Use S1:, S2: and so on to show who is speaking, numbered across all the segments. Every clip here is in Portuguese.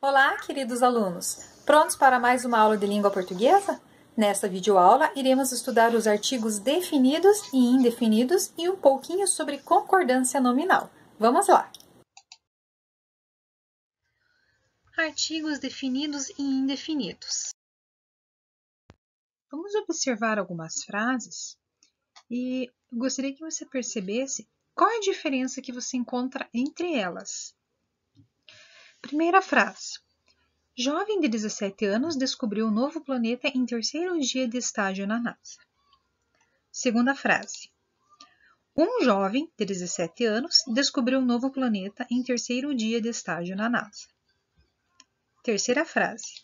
S1: Olá, queridos alunos! Prontos para mais uma aula de língua portuguesa? Nesta videoaula, iremos estudar os artigos definidos e indefinidos e um pouquinho sobre concordância nominal. Vamos lá! Artigos definidos e indefinidos. Vamos observar algumas frases e gostaria que você percebesse qual é a diferença que você encontra entre elas. Primeira frase. Jovem de 17 anos descobriu um novo planeta em terceiro dia de estágio na NASA. Segunda frase. Um jovem de 17 anos descobriu um novo planeta em terceiro dia de estágio na NASA. Terceira frase.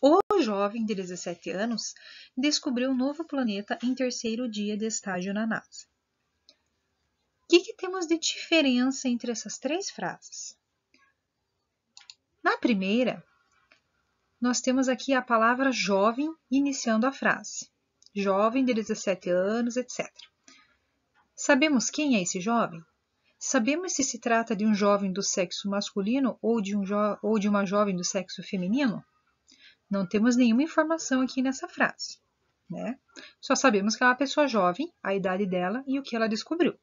S1: O jovem de 17 anos descobriu um novo planeta em terceiro dia de estágio na NASA. O que temos de diferença entre essas três frases? Na primeira, nós temos aqui a palavra jovem iniciando a frase. Jovem de 17 anos, etc. Sabemos quem é esse jovem? Sabemos se trata de um jovem do sexo masculino ou de uma jovem do sexo feminino? Não temos nenhuma informação aqui nessa frase, né? Só sabemos que é uma pessoa jovem, a idade dela e o que ela descobriu.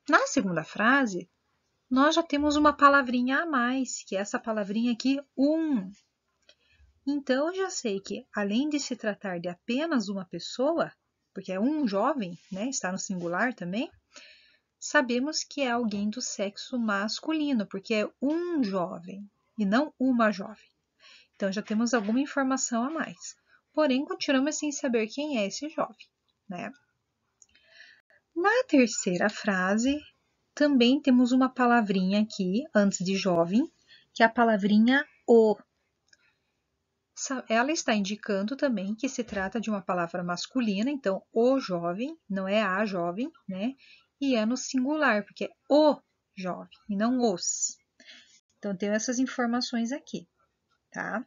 S1: Na segunda frase, nós já temos uma palavrinha a mais, que é essa palavrinha aqui, um. Então, eu já sei que, além de se tratar de apenas uma pessoa, porque é um jovem, né, está no singular também, sabemos que é alguém do sexo masculino, porque é um jovem e não uma jovem. Então, já temos alguma informação a mais. Porém, continuamos sem saber quem é esse jovem, né? Na terceira frase, também temos uma palavrinha aqui, antes de jovem, que é a palavrinha o. Ela está indicando também que se trata de uma palavra masculina, então o jovem, não é a jovem, né? E é no singular, porque é o jovem e não os. Então, tem essas informações aqui, tá?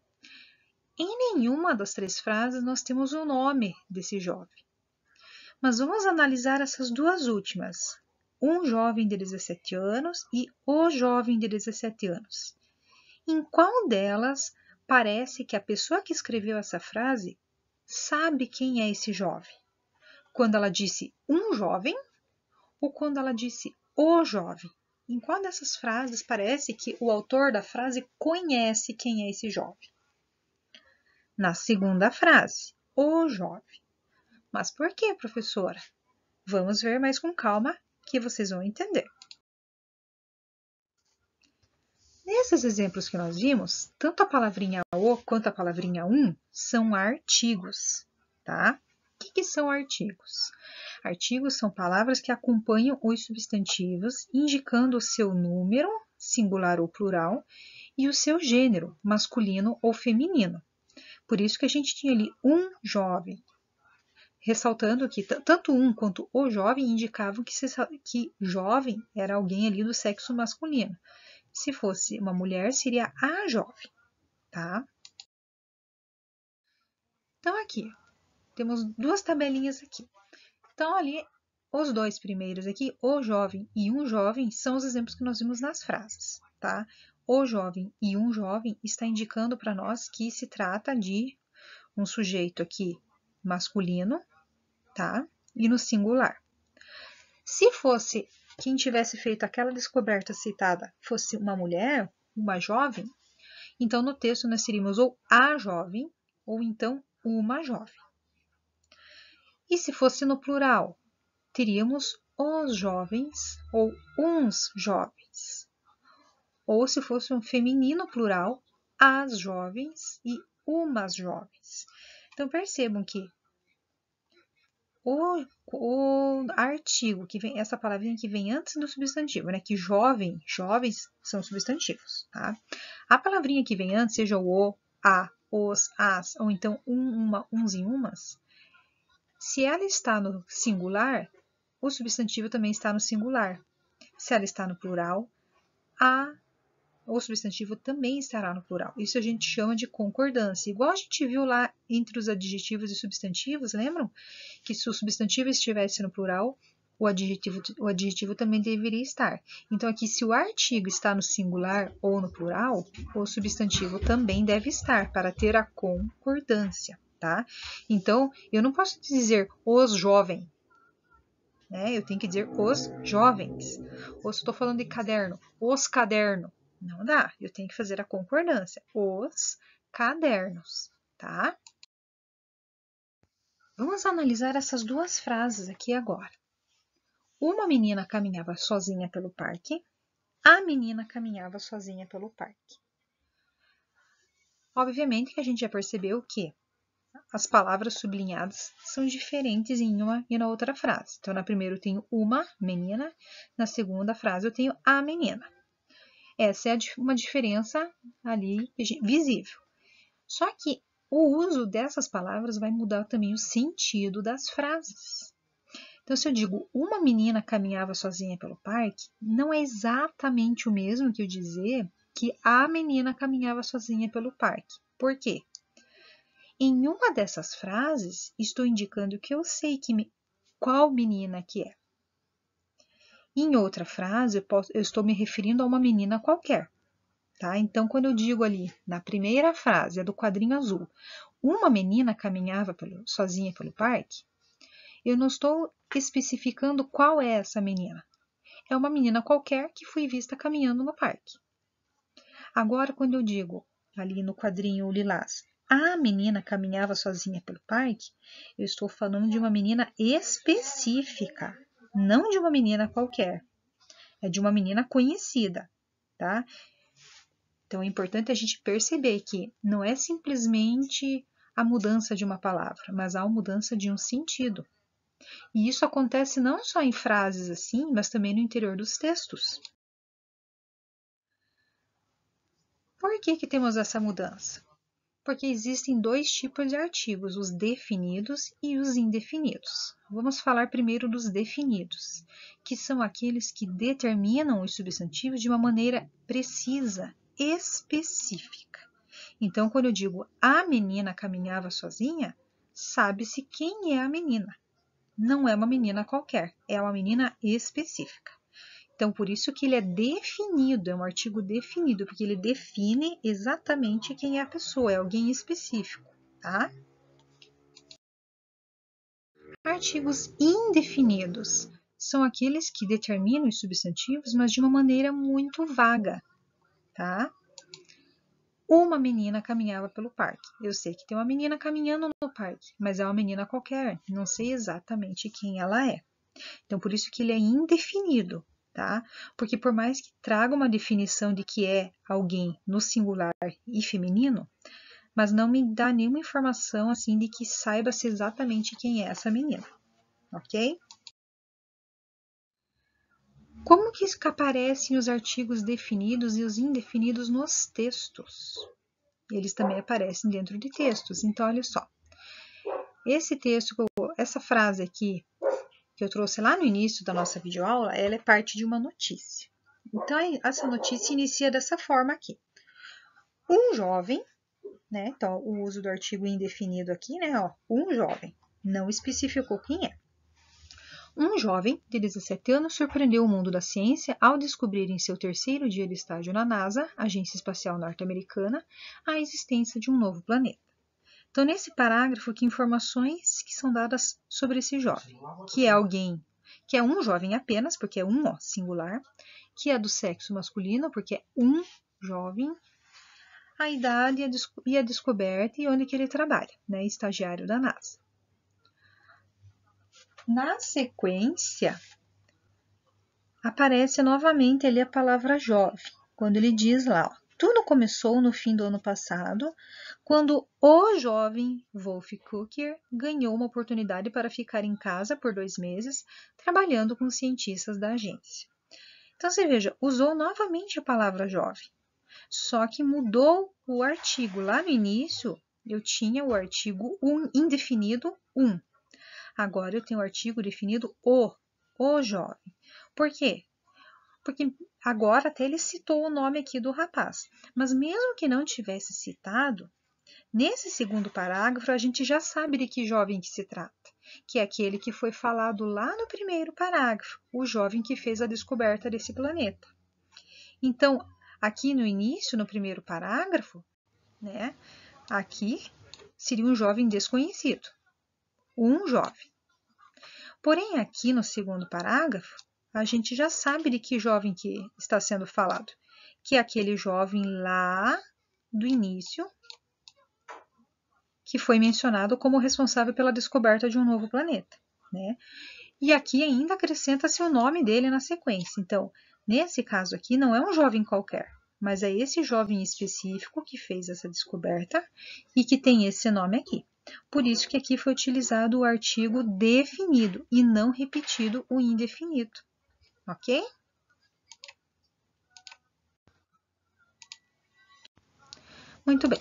S1: Em nenhuma das três frases nós temos o nome desse jovem. Mas vamos analisar essas duas últimas. Um jovem de 17 anos e o jovem de 17 anos. Em qual delas parece que a pessoa que escreveu essa frase sabe quem é esse jovem? Quando ela disse um jovem ou quando ela disse o jovem? Em qual dessas frases parece que o autor da frase conhece quem é esse jovem? Na segunda frase, o jovem. Mas por que, professora? Vamos ver mais com calma que vocês vão entender. Nesses exemplos que nós vimos, tanto a palavrinha o quanto a palavrinha um são artigos, tá? O que são artigos? Artigos são palavras que acompanham os substantivos, indicando o seu número, singular ou plural, e o seu gênero, masculino ou feminino. Por isso que a gente tinha ali um jovem, ressaltando que tanto um quanto o jovem indicavam que jovem era alguém ali do sexo masculino. Se fosse uma mulher, seria a jovem, tá? Então, aqui, temos duas tabelinhas aqui. Então, ali, os dois primeiros aqui, o jovem e um jovem, são os exemplos que nós vimos nas frases, tá? O jovem e um jovem está indicando para nós que se trata de um sujeito aqui masculino, tá? E no singular. Se fosse quem tivesse feito aquela descoberta citada fosse uma mulher, uma jovem, então no texto nós teríamos ou a jovem ou então uma jovem. E se fosse no plural, teríamos os jovens ou uns jovens. Ou se fosse um feminino plural, as jovens e umas jovens. Então percebam que o artigo, que vem, essa palavrinha que vem antes do substantivo, né? Que jovem, jovens são substantivos, tá? A palavrinha que vem antes, seja o, a, os, as, ou então uma, uns e umas, se ela está no singular, o substantivo também está no singular. Se ela está no plural, o substantivo também estará no plural. Isso a gente chama de concordância. Igual a gente viu lá entre os adjetivos e substantivos, lembram? Que se o substantivo estivesse no plural, o adjetivo também deveria estar. Então, aqui, se o artigo está no singular ou no plural, o substantivo também deve estar para ter a concordância, tá? Então, eu não posso dizer os jovens, né? Eu tenho que dizer os jovens. Ou se estou falando de caderno, os cadernos. Não dá, eu tenho que fazer a concordância. Os cadernos, tá? Vamos analisar essas duas frases aqui agora. Uma menina caminhava sozinha pelo parque. A menina caminhava sozinha pelo parque. Obviamente que a gente já percebeu que as palavras sublinhadas são diferentes em uma e na outra frase. Então, na primeira eu tenho uma menina, na segunda frase eu tenho a menina. Essa é uma diferença ali visível. Só que o uso dessas palavras vai mudar também o sentido das frases. Então, se eu digo uma menina caminhava sozinha pelo parque, não é exatamente o mesmo que eu dizer que a menina caminhava sozinha pelo parque. Por quê? Em uma dessas frases, estou indicando que eu sei qual menina que é. Em outra frase, eu estou me referindo a uma menina qualquer. Tá? Então, quando eu digo ali, na primeira frase, a do quadrinho azul, uma menina caminhava sozinha pelo parque, eu não estou especificando qual é essa menina. É uma menina qualquer que foi vista caminhando no parque. Agora, quando eu digo ali no quadrinho lilás, a menina caminhava sozinha pelo parque, eu estou falando de uma menina específica, não de uma menina qualquer. É de uma menina conhecida, tá? Então, é importante a gente perceber que não é simplesmente a mudança de uma palavra, mas a mudança de um sentido. E isso acontece não só em frases assim, mas também no interior dos textos. Por que temos essa mudança? Porque existem dois tipos de artigos, os definidos e os indefinidos. Vamos falar primeiro dos definidos, que são aqueles que determinam os substantivos de uma maneira precisa, específica. Então, quando eu digo a menina caminhava sozinha, sabe-se quem é a menina. Não é uma menina qualquer, é uma menina específica. Então, por isso que ele é definido, é um artigo definido, porque ele define exatamente quem é a pessoa, é alguém específico, tá? Artigos indefinidos são aqueles que determinam os substantivos, mas de uma maneira muito vaga, tá? Uma menina caminhava pelo parque. Eu sei que tem uma menina caminhando no parque, mas é uma menina qualquer, não sei exatamente quem ela é. Então, por isso que ele é indefinido, tá? Porque por mais que traga uma definição de que é alguém no singular e feminino, mas não me dá nenhuma informação assim de que saiba-se exatamente quem é essa menina, ok? Como que aparecem os artigos definidos e os indefinidos nos textos? Eles também aparecem dentro de textos. Então, olha só. Esse texto, essa frase aqui que eu trouxe lá no início da nossa videoaula, ela é parte de uma notícia. Então, essa notícia inicia dessa forma aqui. Um jovem, né? Então, o uso do artigo indefinido aqui, né? Ó, um jovem, não especificou quem é. Um jovem de 17 anos surpreendeu o mundo da ciência ao descobrir em seu terceiro dia de estágio na NASA, Agência Espacial Norte-Americana, a existência de um novo planeta. Então, nesse parágrafo, que informações que são dadas sobre esse jovem, que é alguém, que é um jovem apenas, porque é um singular, que é do sexo masculino, porque é um jovem, a idade e a descoberta e onde que ele trabalha, né, estagiário da NASA. Na sequência, aparece novamente ali a palavra jovem, quando ele diz lá, ó, tudo começou no fim do ano passado, quando o jovem Wolf Cooker ganhou uma oportunidade para ficar em casa por 2 meses, trabalhando com cientistas da agência. Então, você veja, usou novamente a palavra jovem, só que mudou o artigo. Lá no início, eu tinha o artigo indefinido um. Agora, eu tenho o artigo definido o jovem. Por quê? Porque agora até ele citou o nome aqui do rapaz. Mas mesmo que não tivesse citado, nesse segundo parágrafo a gente já sabe de que jovem que se trata. que é aquele que foi falado lá no primeiro parágrafo, o jovem que fez a descoberta desse planeta. Então, aqui no início, no primeiro parágrafo, né, aqui seria um jovem desconhecido, um jovem. Porém, aqui no segundo parágrafo, a gente já sabe de que jovem que está sendo falado, que é aquele jovem lá do início, que foi mencionado como responsável pela descoberta de um novo planeta, né? E aqui ainda acrescenta-se o nome dele na sequência. Então, nesse caso aqui, não é um jovem qualquer, mas é esse jovem específico que fez essa descoberta e que tem esse nome aqui. Por isso que aqui foi utilizado o artigo definido e não repetido o indefinido, ok? Muito bem.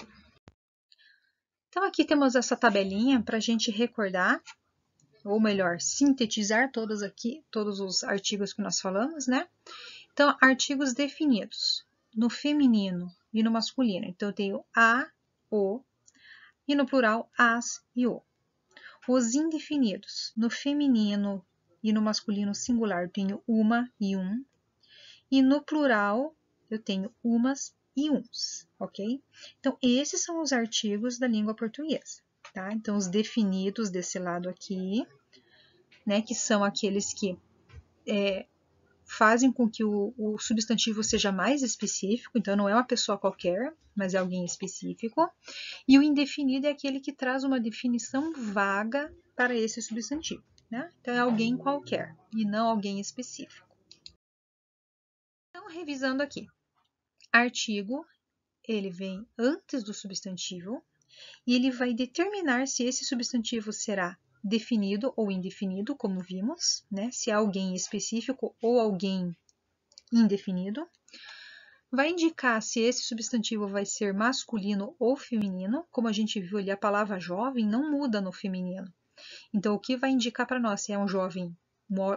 S1: Então, aqui temos essa tabelinha para a gente recordar, ou melhor, sintetizar todos os artigos que nós falamos, né? Então, artigos definidos no feminino e no masculino. Então, eu tenho a, o, e no plural, as e o. Os indefinidos no feminino e no masculino singular, eu tenho uma e um. E no plural, eu tenho umas e uns, ok? Então, esses são os artigos da língua portuguesa, tá? Então, os definidos desse lado aqui, né, que são aqueles que fazem com que o substantivo seja mais específico, então não é uma pessoa qualquer, mas é alguém específico. E o indefinido é aquele que traz uma definição vaga para esse substantivo, né? Então, é alguém qualquer e não alguém específico. Então, revisando aqui. Artigo, ele vem antes do substantivo e ele vai determinar se esse substantivo será definido ou indefinido, como vimos, né? Se é alguém específico ou alguém indefinido. Vai indicar se esse substantivo vai ser masculino ou feminino. Como a gente viu ali, a palavra jovem não muda no feminino. Então, o que vai indicar para nós se é um jovem,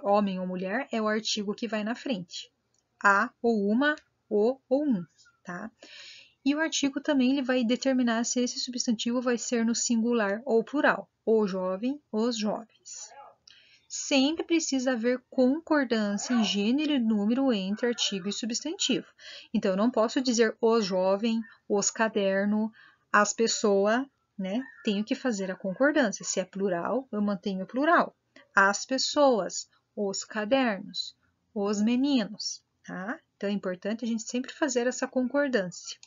S1: homem ou mulher, é o artigo que vai na frente. A ou uma, o ou um, tá? E o artigo também ele vai determinar se esse substantivo vai ser no singular ou plural, o jovem, os jovens. Sempre precisa haver concordância em gênero e número entre artigo e substantivo. Então, eu não posso dizer os jovem, os caderno, as pessoas, né? Tenho que fazer a concordância. Se é plural, eu mantenho o plural. As pessoas, os cadernos, os meninos, tá? Então, é importante a gente sempre fazer essa concordância.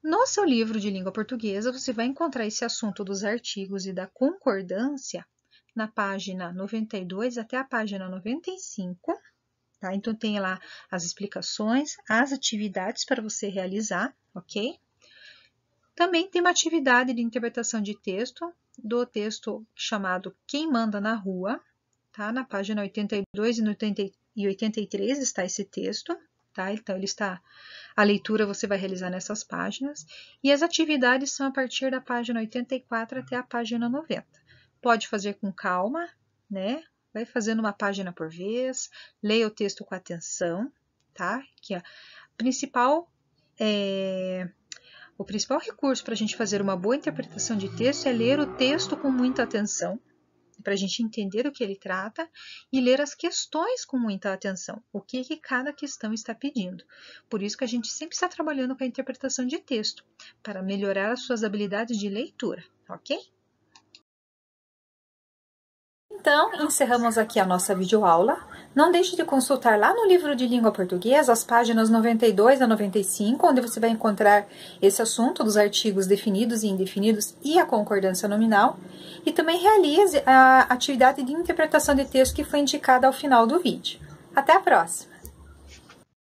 S1: No seu livro de língua portuguesa, você vai encontrar esse assunto dos artigos e da concordância na página 92 até a página 95, tá? Então, tem lá as explicações, as atividades para você realizar, ok? Também tem uma atividade de interpretação de texto, do texto chamado Quem Manda na Rua, tá? Na página 82 e 83 está esse texto, tá? Então, a leitura você vai realizar nessas páginas, e as atividades são a partir da página 84 até a página 90. Pode fazer com calma, né? Vai fazendo uma página por vez, leia o texto com atenção, tá? Que o principal recurso para a gente fazer uma boa interpretação de texto é ler o texto com muita atenção, para a gente entender o que ele trata e ler as questões com muita atenção, o que cada questão está pedindo. Por isso que a gente sempre está trabalhando com a interpretação de texto, para melhorar as suas habilidades de leitura, ok? Então, encerramos aqui a nossa videoaula. Não deixe de consultar lá no livro de língua portuguesa as páginas 92 a 95, onde você vai encontrar esse assunto dos artigos definidos e indefinidos e a concordância nominal. E também realize a atividade de interpretação de texto que foi indicada ao final do vídeo. Até a próxima!